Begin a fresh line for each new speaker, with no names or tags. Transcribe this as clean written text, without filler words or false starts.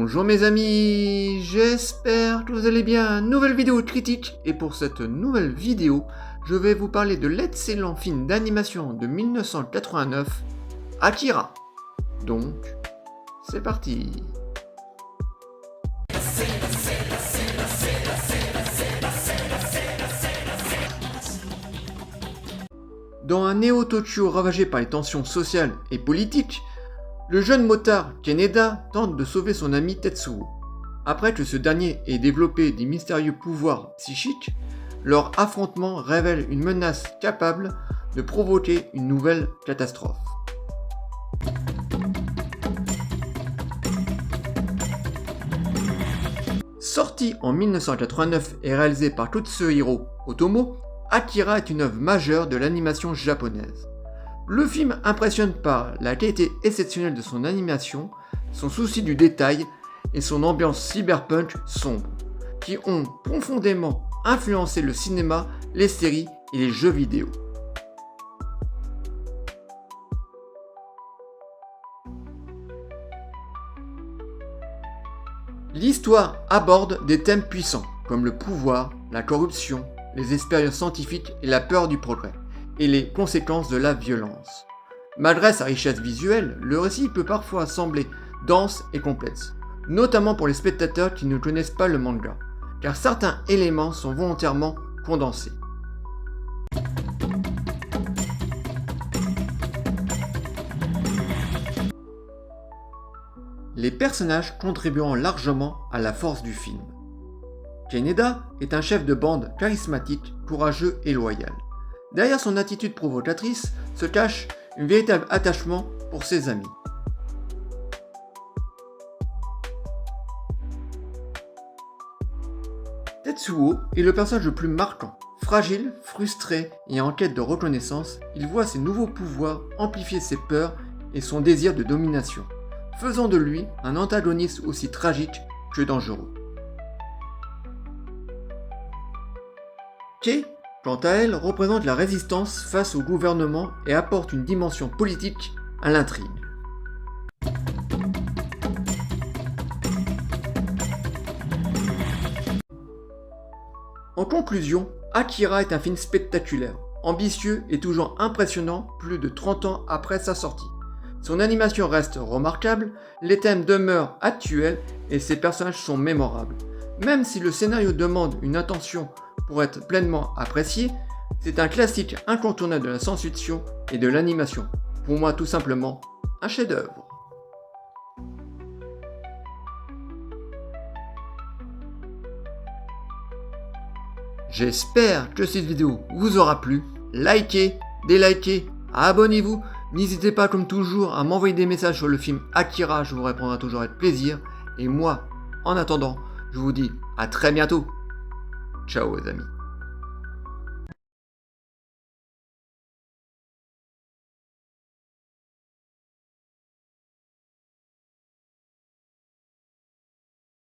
Bonjour mes amis, j'espère que vous allez bien. Nouvelle vidéo critique, et pour cette nouvelle vidéo, je vais vous parler de l'excellent film d'animation de 1989, Akira. Donc, c'est parti. Dans un Néo-Tokyo ravagé par les tensions sociales et politiques, le jeune motard Kaneda tente de sauver son ami Tetsuo. Après que ce dernier ait développé des mystérieux pouvoirs psychiques, leur affrontement révèle une menace capable de provoquer une nouvelle catastrophe. Sorti en 1989 et réalisé par Katsuhiro Otomo, Akira est une œuvre majeure de l'animation japonaise. Le film impressionne par la qualité exceptionnelle de son animation, son souci du détail et son ambiance cyberpunk sombre, qui ont profondément influencé le cinéma, les séries et les jeux vidéo. L'histoire aborde des thèmes puissants comme le pouvoir, la corruption, les expériences scientifiques et la peur du progrès, et les conséquences de la violence. Malgré sa richesse visuelle, le récit peut parfois sembler dense et complexe, notamment pour les spectateurs qui ne connaissent pas le manga, car certains éléments sont volontairement condensés. Les personnages contribuant largement à la force du film. Kaneda est un chef de bande charismatique, courageux et loyal. Derrière son attitude provocatrice se cache un véritable attachement pour ses amis. Tetsuo est le personnage le plus marquant. Fragile, frustré et en quête de reconnaissance, il voit ses nouveaux pouvoirs amplifier ses peurs et son désir de domination, faisant de lui un antagoniste aussi tragique que dangereux. Kei, quant à elle, représente la résistance face au gouvernement et apporte une dimension politique à l'intrigue. En conclusion, Akira est un film spectaculaire, ambitieux et toujours impressionnant plus de 30 ans après sa sortie. Son animation reste remarquable, les thèmes demeurent actuels et ses personnages sont mémorables. Même si le scénario demande une attention pour être pleinement apprécié, c'est un classique incontournable de la science-fiction et de l'animation. Pour moi, tout simplement, un chef-d'œuvre. J'espère que cette vidéo vous aura plu. Likez, délikez, abonnez-vous. N'hésitez pas comme toujours à m'envoyer des messages sur le film Akira, je vous répondrai toujours avec plaisir. Et moi, en attendant, je vous dis à très bientôt. Ciao les amis.